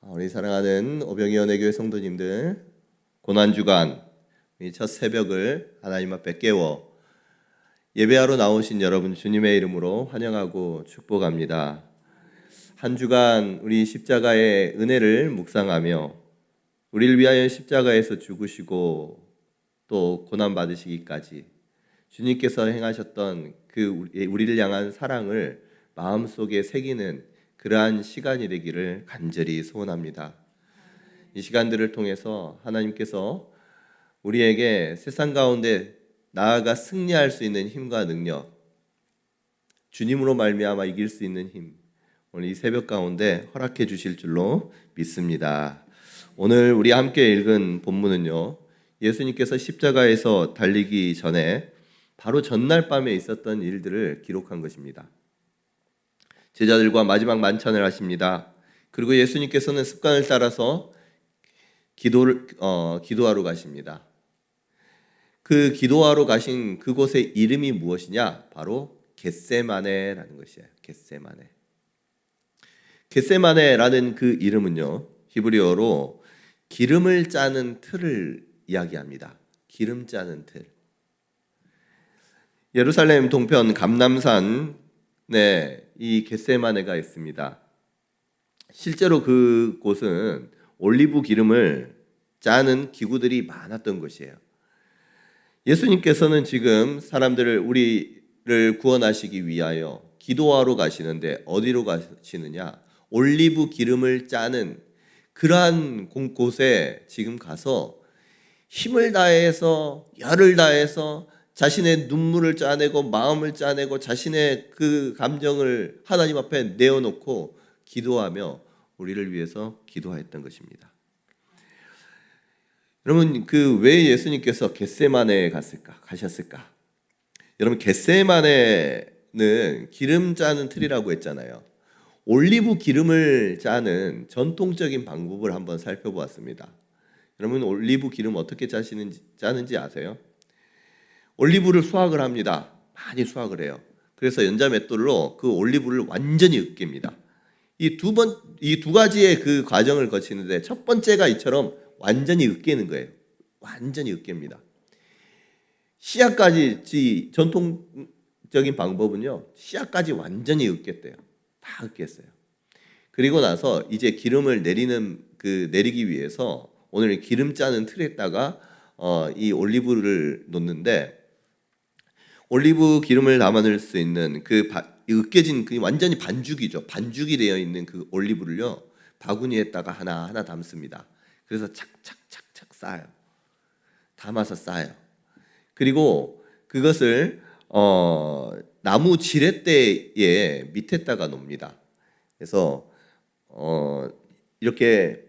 우리 사랑하는 오병이 연회교회 성도님들, 고난주간 이 첫 새벽을 하나님 앞에 깨워 예배하러 나오신 여러분 주님의 이름으로 환영하고 축복합니다. 한 주간 우리 십자가의 은혜를 묵상하며 우리를 위하여 십자가에서 죽으시고 또 고난 받으시기까지 주님께서 행하셨던 그 우리를 향한 사랑을 마음속에 새기는 그러한 시간이 되기를 간절히 소원합니다. 이 시간들을 통해서 하나님께서 우리에게 세상 가운데 나아가 승리할 수 있는 힘과 능력, 주님으로 말미암아 이길 수 있는 힘, 오늘 이 새벽 가운데 허락해 주실 줄로 믿습니다. 오늘 우리 함께 읽은 본문은요, 예수님께서 십자가에서 달리기 전에 바로 전날 밤에 있었던 일들을 기록한 것입니다. 제자들과 마지막 만찬을 하십니다. 그리고 예수님께서는 습관을 따라서 기도하러 가십니다. 그 기도하러 가신 그곳의 이름이 무엇이냐? 바로 겟세마네라는 것이에요. 겟세마네. 겟세마네라는 그 이름은요, 히브리어로 기름을 짜는 틀을 이야기합니다. 기름 짜는 틀. 예루살렘 동편 감람산에 이 겟세마네가 있습니다. 실제로 그곳은 올리브 기름을 짜는 기구들이 많았던 곳이에요. 예수님께서는 지금 사람들을 우리를 구원하시기 위하여 기도하러 가시는데 어디로 가시느냐? 올리브 기름을 짜는 그러한 곳에 지금 가서 힘을 다해서 열을 다해서 자신의 눈물을 짜내고 마음을 짜내고 자신의 그 감정을 하나님 앞에 내어놓고 기도하며 우리를 위해서 기도했던 것입니다. 여러분, 왜 예수님께서 겟세마네에 가셨을까? 여러분, 겟세마네는 기름 짜는 틀이라고 했잖아요. 올리브 기름을 짜는 전통적인 방법을 한번 살펴보았습니다. 여러분, 올리브 기름 어떻게 짜는지 아세요? 올리브를 수확을 합니다. 많이 수확을 해요. 그래서 연자맷돌로 그 올리브를 완전히 으깹니다. 이 두 가지의 그 과정을 거치는데 첫 번째가 이처럼 완전히 으깨는 거예요. 완전히 으깹니다. 씨앗까지 전통적인 방법은요, 씨앗까지 완전히 으깼대요. 다 으깼어요. 그리고 나서 이제 기름을 내리기 위해서 오늘 기름 짜는 틀에다가 이 올리브를 놓는데, 올리브 기름을 담아낼 수 있는 으깨진 완전히 반죽이죠. 반죽이 되어 있는 그 올리브를요, 바구니에다가 하나하나 담습니다. 그래서 착착착착 쌓아요. 담아서 쌓아요. 그리고 그것을 나무 지렛대의 밑에다가 놓습니다. 그래서 이렇게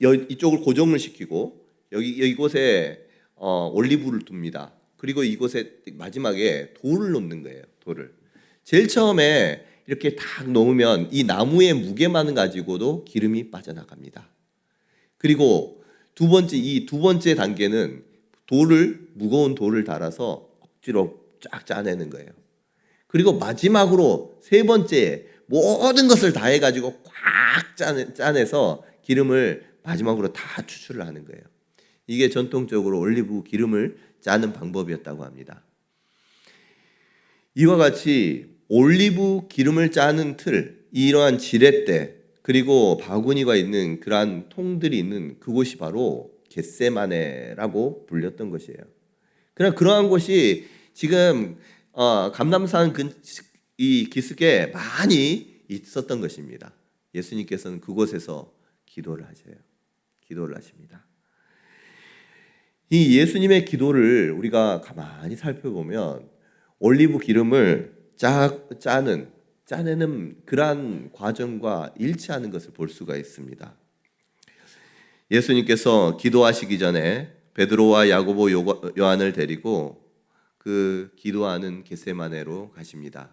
이쪽을 고정을 시키고 이곳에 올리브를 둡니다. 그리고 이곳에 마지막에 돌을 놓는 거예요. 돌을. 제일 처음에 이렇게 딱 놓으면 이 나무의 무게만 가지고도 기름이 빠져나갑니다. 그리고 두 번째 단계는 무거운 돌을 달아서 억지로 쫙 짜내는 거예요. 그리고 마지막으로 세 번째, 모든 것을 다 해가지고 꽉 짜내서 기름을 마지막으로 다 추출을 하는 거예요. 이게 전통적으로 올리브 기름을 짜는 방법이었다고 합니다. 이와 같이 올리브 기름을 짜는 틀, 이러한 지렛대, 그리고 바구니가 있는 그러한 통들이 있는 그곳이 바로 겟세마네라고 불렸던 것이에요. 그러나 그러한 곳이 지금 감람산 이 기슭에 많이 있었던 것입니다. 예수님께서는 그곳에서 기도를 하십니다. 이 예수님의 기도를 우리가 가만히 살펴보면 올리브 기름을 짜내는 그러한 과정과 일치하는 것을 볼 수가 있습니다. 예수님께서 기도하시기 전에 베드로와 야고보, 요한을 데리고 그 기도하는 겟세마네로 가십니다.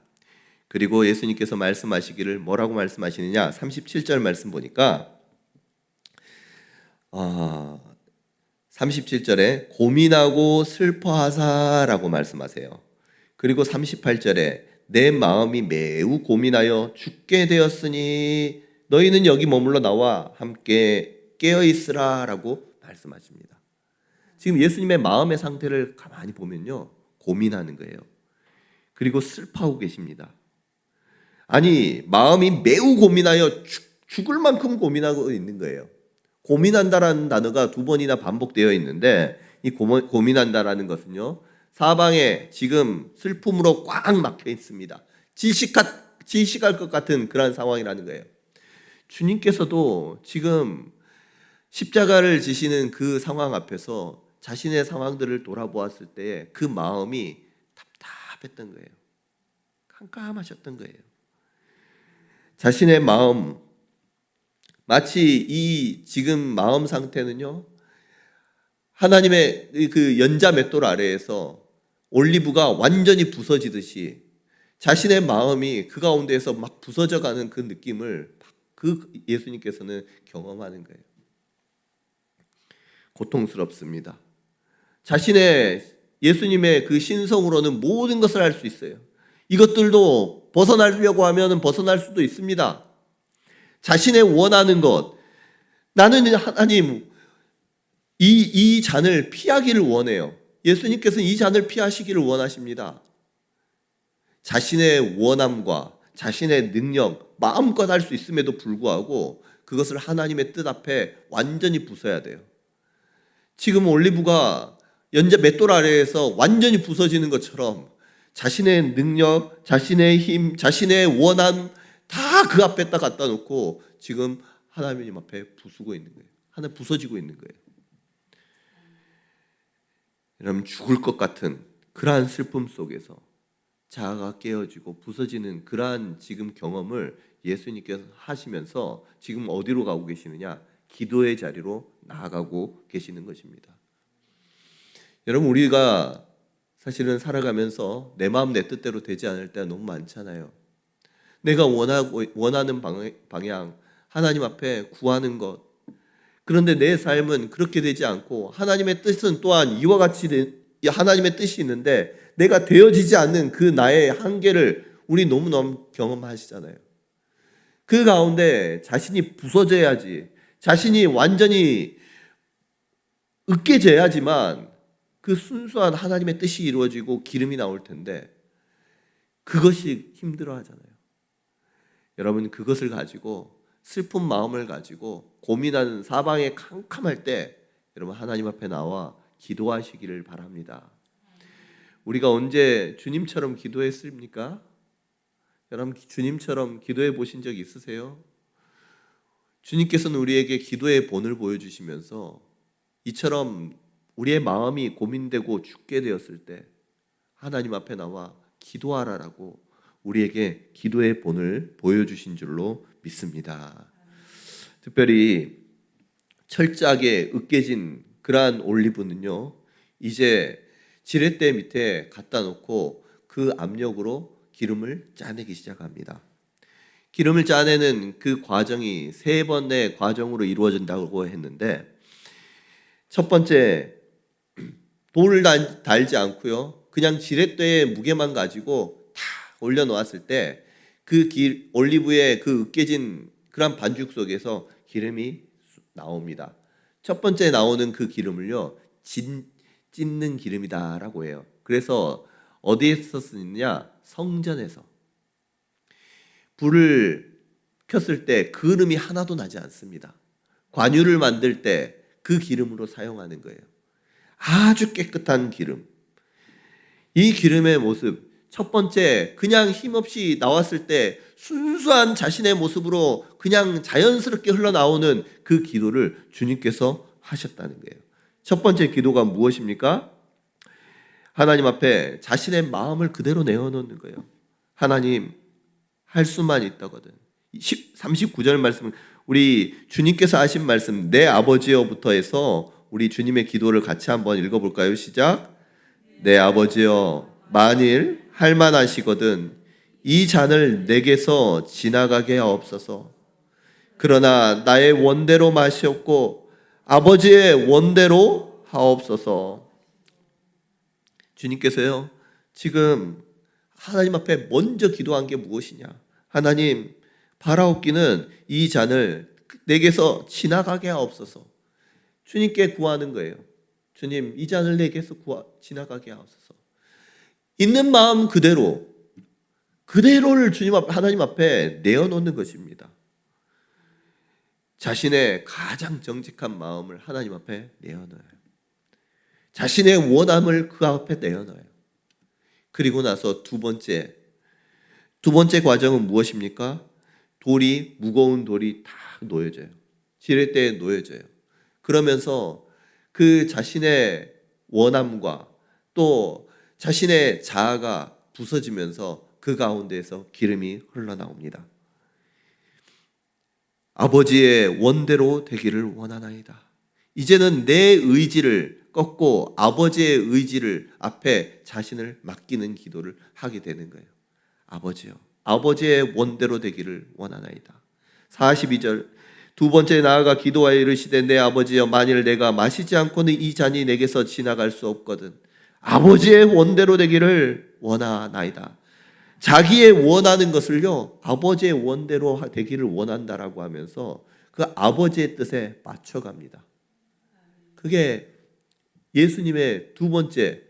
그리고 예수님께서 말씀하시기를 뭐라고 말씀하시느냐? 37절 말씀 보니까 37절에 고민하고 슬퍼하사라고 말씀하세요. 그리고 38절에 내 마음이 매우 고민하여 죽게 되었으니 너희는 여기 머물러 나와 함께 깨어 있으라라고 말씀하십니다. 지금 예수님의 마음의 상태를 가만히 보면요, 고민하는 거예요. 그리고 슬퍼하고 계십니다. 아니, 마음이 매우 고민하여 죽을 만큼 고민하고 있는 거예요. 고민한다라는 단어가 2번이나 반복되어 있는데, 이 고민한다라는 것은요, 사방에 지금 슬픔으로 꽉 막혀 있습니다. 질식할 것 같은 그런 상황이라는 거예요. 주님께서도 지금 십자가를 지시는 그 상황 앞에서 자신의 상황들을 돌아보았을 때 그 마음이 답답했던 거예요. 깜깜하셨던 거예요. 자신의 마음, 마치 이 지금 마음 상태는요, 하나님의 그 연자 맷돌 아래에서 올리브가 완전히 부서지듯이 자신의 마음이 그 가운데에서 막 부서져가는 그 느낌을 그 예수님께서는 경험하는 거예요. 고통스럽습니다. 예수님의 그 신성으로는 모든 것을 할 수 있어요. 이것들도 벗어나려고 하면 벗어날 수도 있습니다. 자신의 원하는 것, 나는 하나님 이 잔을 피하기를 원해요. 예수님께서는 이 잔을 피하시기를 원하십니다. 자신의 원함과 자신의 능력, 마음껏 할 수 있음에도 불구하고 그것을 하나님의 뜻 앞에 완전히 부숴야 돼요. 지금 올리브가 연자 맷돌 아래에서 완전히 부서지는 것처럼 자신의 능력, 자신의 힘, 자신의 원함 다 그 앞에다 갖다 놓고 지금 하나님 앞에 부수고 있는 거예요. 하나 부서지고 있는 거예요. 여러분, 죽을 것 같은 그러한 슬픔 속에서 자아가 깨어지고 부서지는 그러한 지금 경험을 예수님께서 하시면서 지금 어디로 가고 계시느냐? 기도의 자리로 나아가고 계시는 것입니다. 여러분, 우리가 사실은 살아가면서 내 마음 내 뜻대로 되지 않을 때가 너무 많잖아요. 내가 원하는 방향, 하나님 앞에 구하는 것. 그런데 내 삶은 그렇게 되지 않고 하나님의 뜻은 또한 이와 같이 하나님의 뜻이 있는데 내가 되어지지 않는 그 나의 한계를 우리 너무너무 경험하시잖아요. 그 가운데 자신이 부서져야지, 자신이 완전히 으깨져야지만 그 순수한 하나님의 뜻이 이루어지고 기름이 나올 텐데 그것이 힘들어하잖아요. 여러분, 그것을 가지고 슬픈 마음을 가지고 고민하는 사방에 캄캄할 때 여러분 하나님 앞에 나와 기도하시기를 바랍니다. 우리가 언제 주님처럼 기도했습니까? 여러분, 주님처럼 기도해 보신 적 있으세요? 주님께서는 우리에게 기도의 본을 보여주시면서 이처럼 우리의 마음이 고민되고 죽게 되었을 때 하나님 앞에 나와 기도하라라고 우리에게 기도의 본을 보여주신 줄로 믿습니다. 특별히 철저하게 으깨진 그러한 올리브는요, 이제 지렛대 밑에 갖다 놓고 그 압력으로 기름을 짜내기 시작합니다. 기름을 짜내는 그 과정이 3번의 과정으로 이루어진다고 했는데, 첫 번째, 돌을 달지 않고요, 그냥 지렛대의 무게만 가지고 다 올려놓았을 때 그 올리브의 그 으깨진 그런 반죽 속에서 기름이 나옵니다. 첫 번째 나오는 그 기름을요, 찢는 기름이다라고 해요. 그래서 어디에서 쓰느냐? 성전에서. 불을 켰을 때 그름이 하나도 나지 않습니다. 관유를 만들 때 그 기름으로 사용하는 거예요. 아주 깨끗한 기름. 이 기름의 모습, 첫 번째 그냥 힘없이 나왔을 때 순수한 자신의 모습으로 그냥 자연스럽게 흘러나오는 그 기도를 주님께서 하셨다는 거예요. 첫 번째 기도가 무엇입니까? 하나님 앞에 자신의 마음을 그대로 내어놓는 거예요. 하나님, 할 수만 있다거든. 39절 말씀, 우리 주님께서 하신 말씀, 내 아버지여부터 해서 우리 주님의 기도를 같이 한번 읽어볼까요? 시작. 내 아버지여, 만일 할 만하시거든 이 잔을 내게서 지나가게 하옵소서. 그러나 나의 원대로 마시옵고 아버지의 원대로 하옵소서. 주님께서요, 지금 하나님 앞에 먼저 기도한 게 무엇이냐? 하나님, 바라옵기는 이 잔을 내게서 지나가게 하옵소서. 주님께 구하는 거예요. 주님, 이 잔을 내게서 지나가게 하옵소서. 있는 마음 그대로를 하나님 앞에 내어놓는 것입니다. 자신의 가장 정직한 마음을 하나님 앞에 내어놓아요. 자신의 원함을 그 앞에 내어놓아요. 그리고 나서 두 번째 과정은 무엇입니까? 무거운 돌이 다 놓여져요. 지렛대에 놓여져요. 그러면서 그 자신의 원함과 또 자신의 자아가 부서지면서 그 가운데에서 기름이 흘러나옵니다. 아버지의 원대로 되기를 원하나이다. 이제는 내 의지를 꺾고 아버지의 의지를 앞에 자신을 맡기는 기도를 하게 되는 거예요. 아버지요, 아버지의 원대로 되기를 원하나이다. 42절, 두 번째 나아가 기도하여 이르시되 내 아버지여, 만일 내가 마시지 않고는 이 잔이 내게서 지나갈 수 없거든 아버지의 원대로 되기를 원하나이다. 자기의 원하는 것을요, 아버지의 원대로 되기를 원한다라고 하면서 그 아버지의 뜻에 맞춰갑니다. 그게 예수님의 두 번째,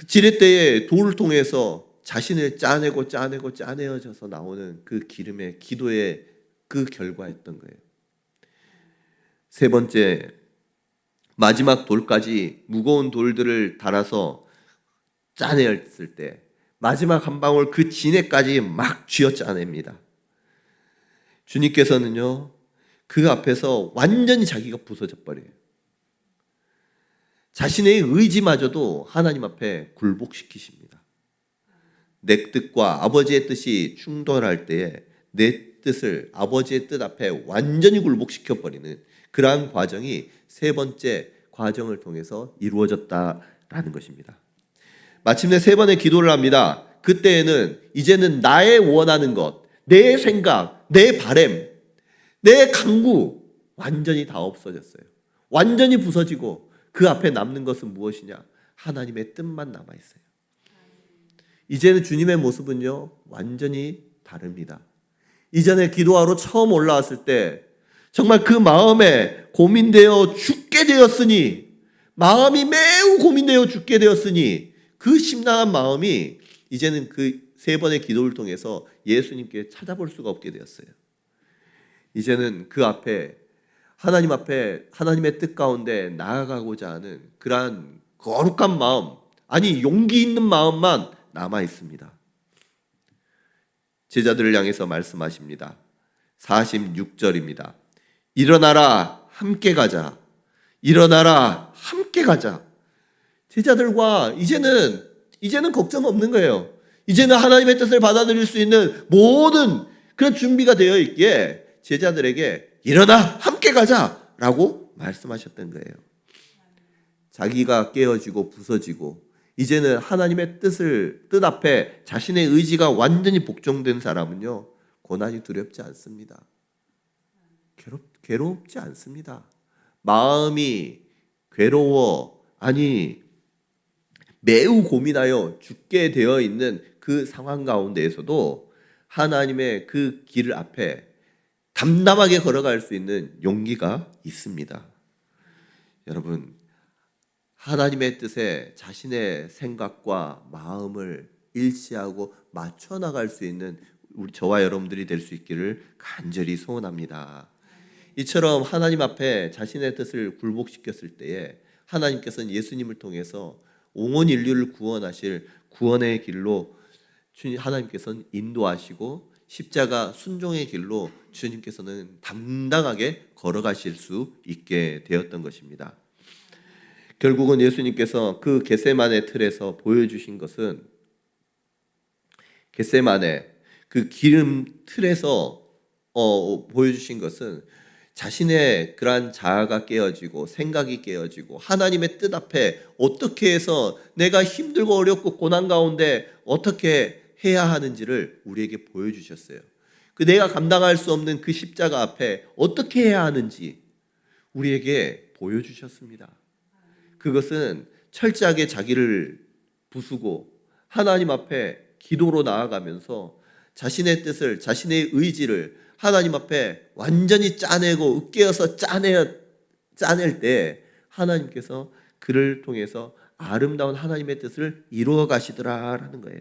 지렛대의 돌을 통해서 자신을 짜내어져서 나오는 그 기름의 기도의 그 결과였던 거예요. 세 번째, 마지막 돌까지 무거운 돌들을 달아서 짜내었을 때 마지막 한 방울 그 진해까지 막 쥐어 짜냅니다. 주님께서는요, 그 앞에서 완전히 자기가 부서져 버려요. 자신의 의지마저도 하나님 앞에 굴복시키십니다. 내 뜻과 아버지의 뜻이 충돌할 때에 내 뜻을 아버지의 뜻 앞에 완전히 굴복시켜 버리는 그러한 과정이 세 번째 과정을 통해서 이루어졌다라는 것입니다. 마침내 세 번의 기도를 합니다. 그때에는 이제는 나의 원하는 것, 내 생각, 내 바램, 내 강구 완전히 다 없어졌어요. 완전히 부서지고 그 앞에 남는 것은 무엇이냐? 하나님의 뜻만 남아있어요. 이제는 주님의 모습은요, 완전히 다릅니다. 이전에 기도하러 처음 올라왔을 때 정말 그 마음에 고민되어 죽게 되었으니, 마음이 매우 고민되어 죽게 되었으니 그 심란한 마음이 이제는 그 세 번의 기도를 통해서 예수님께 찾아볼 수가 없게 되었어요. 이제는 그 앞에 하나님 앞에 하나님의 뜻 가운데 나아가고자 하는 그러한 거룩한 마음, 아니 용기 있는 마음만 남아 있습니다. 제자들을 향해서 말씀하십니다. 46절입니다. 일어나라, 함께 가자. 일어나라, 함께 가자. 제자들과 이제는 걱정 없는 거예요. 이제는 하나님의 뜻을 받아들일 수 있는 모든 그런 준비가 되어 있기에 제자들에게 일어나, 함께 가자라고 말씀하셨던 거예요. 자기가 깨어지고 부서지고 이제는 하나님의 뜻 앞에 자신의 의지가 완전히 복종된 사람은요, 고난이 두렵지 않습니다. 괴롭지 않습니다. 마음이 괴로워, 아니 매우 고민하여 죽게 되어 있는 그 상황 가운데에서도 하나님의 그 길 앞에 담담하게 걸어갈 수 있는 용기가 있습니다. 여러분, 하나님의 뜻에 자신의 생각과 마음을 일치하고 맞춰 나갈 수 있는 저와 여러분들이 될 수 있기를 간절히 소원합니다. 이처럼 하나님 앞에 자신의 뜻을 굴복시켰을 때에 하나님께서는 예수님을 통해서 온 인류를 구원하실 구원의 길로 하나님께서는 인도하시고 십자가 순종의 길로 주님께서는 당당하게 걸어가실 수 있게 되었던 것입니다. 결국은 예수님께서 그 겟세마네 틀에서 보여주신 것은, 겟세마네 그 기름 틀에서 보여주신 것은 자신의 그러한 자아가 깨어지고 생각이 깨어지고 하나님의 뜻 앞에 어떻게 해서 내가 힘들고 어렵고 고난 가운데 어떻게 해야 하는지를 우리에게 보여주셨어요. 그 내가 감당할 수 없는 그 십자가 앞에 어떻게 해야 하는지 우리에게 보여주셨습니다. 그것은 철저하게 자기를 부수고 하나님 앞에 기도로 나아가면서 자신의 뜻을, 자신의 의지를 하나님 앞에 완전히 짜내고 으깨어서 짜낼 때 하나님께서 그를 통해서 아름다운 하나님의 뜻을 이루어 가시더라라는 거예요.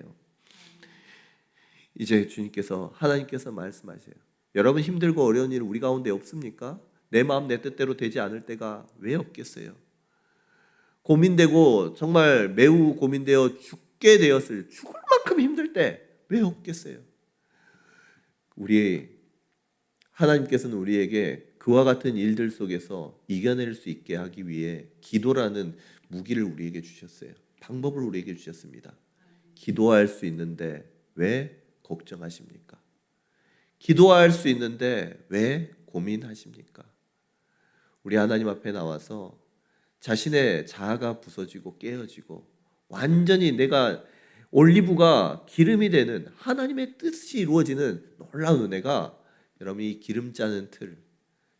이제 주님께서, 하나님께서 말씀하세요. 여러분 힘들고 어려운 일 우리 가운데 없습니까? 내 마음 내 뜻대로 되지 않을 때가 왜 없겠어요? 고민되고 정말 매우 고민되어 죽게 되었을, 죽을 만큼 힘들 때 왜 없겠어요? 하나님께서는 우리에게 그와 같은 일들 속에서 이겨낼 수 있게 하기 위해 기도라는 무기를 우리에게 주셨어요. 방법을 우리에게 주셨습니다. 기도할 수 있는데 왜 걱정하십니까? 기도할 수 있는데 왜 고민하십니까? 우리 하나님 앞에 나와서 자신의 자아가 부서지고 깨어지고 완전히 내가 올리브가 기름이 되는 하나님의 뜻이 이루어지는 놀라운 은혜가 여러분 이 기름 짜는 틀,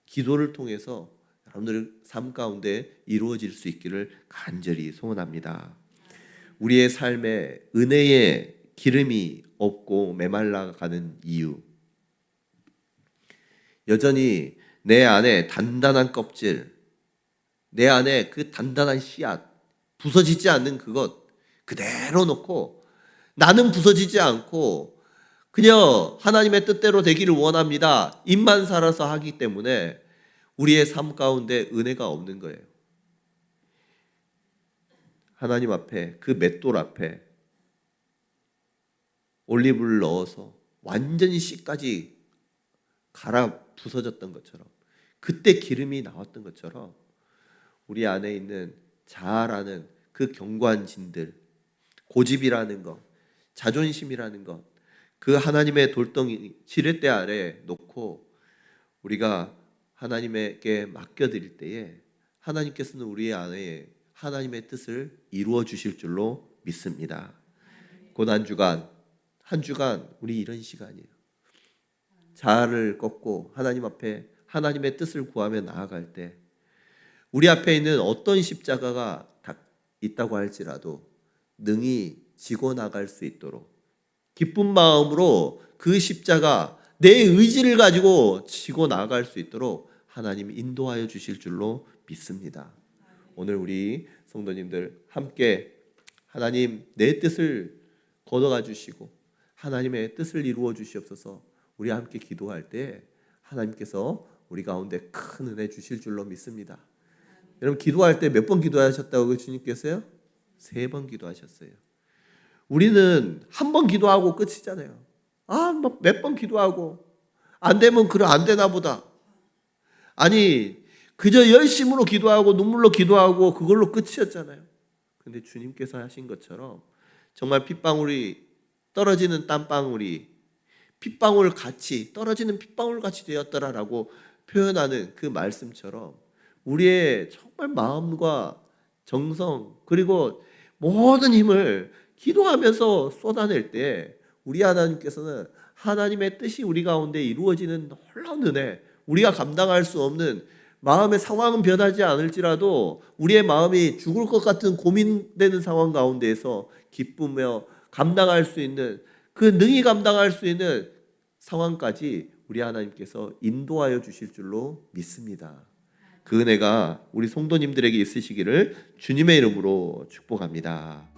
기도를 통해서 여러분들 삶 가운데 이루어질 수 있기를 간절히 소원합니다. 우리의 삶에 은혜의 기름이 없고 메말라가는 이유, 여전히 내 안에 단단한 껍질, 내 안에 그 단단한 씨앗, 부서지지 않는 그것 그대로 놓고 나는 부서지지 않고 그냥 하나님의 뜻대로 되기를 원합니다. 입만 살아서 하기 때문에 우리의 삶 가운데 은혜가 없는 거예요. 하나님 앞에, 그 맷돌 앞에 올리브를 넣어서 완전히 씨까지 갈아 부서졌던 것처럼, 그때 기름이 나왔던 것처럼 우리 안에 있는 자아라는 그 견고한 진들, 고집이라는 것, 자존심이라는 것, 그 하나님의 돌덩이 지렛대 아래 놓고 우리가 하나님에게 맡겨드릴 때에 하나님께서는 우리 안에 하나님의 뜻을 이루어 주실 줄로 믿습니다. 고난주간, 한 주간 우리 이런 시간이에요. 자아를 꺾고 하나님 앞에 하나님의 뜻을 구하며 나아갈 때 우리 앞에 있는 어떤 십자가가 있다고 할지라도 능히 지고 나갈 수 있도록 기쁜 마음으로 그 십자가 내 의지를 가지고 지고 나아갈 수 있도록 하나님이 인도하여 주실 줄로 믿습니다. 오늘 우리 성도님들 함께 하나님 내 뜻을 걷어가 주시고 하나님의 뜻을 이루어 주시옵소서. 우리 함께 기도할 때 하나님께서 우리 가운데 큰 은혜 주실 줄로 믿습니다. 여러분 기도할 때 몇 번 기도하셨다고 주님께서요? 3번 기도하셨어요. 우리는 한 번 기도하고 끝이잖아요. 몇 번 기도하고 안 되면 그래 안 되나 보다. 아니 그저 열심으로 기도하고 눈물로 기도하고 그걸로 끝이었잖아요. 근데 주님께서 하신 것처럼 정말 핏방울이 떨어지는 땀방울이 핏방울 같이 떨어지는 핏방울 같이 되었더라라고 표현하는 그 말씀처럼 우리의 정말 마음과 정성 그리고 모든 힘을 기도하면서 쏟아낼 때 우리 하나님께서는 하나님의 뜻이 우리 가운데 이루어지는 놀라운 은혜, 우리가 감당할 수 없는 마음의 상황은 변하지 않을지라도 우리의 마음이 죽을 것 같은 고민되는 상황 가운데에서 기쁘며 감당할 수 있는 그 능히 감당할 수 있는 상황까지 우리 하나님께서 인도하여 주실 줄로 믿습니다. 그 은혜가 우리 성도님들에게 있으시기를 주님의 이름으로 축복합니다.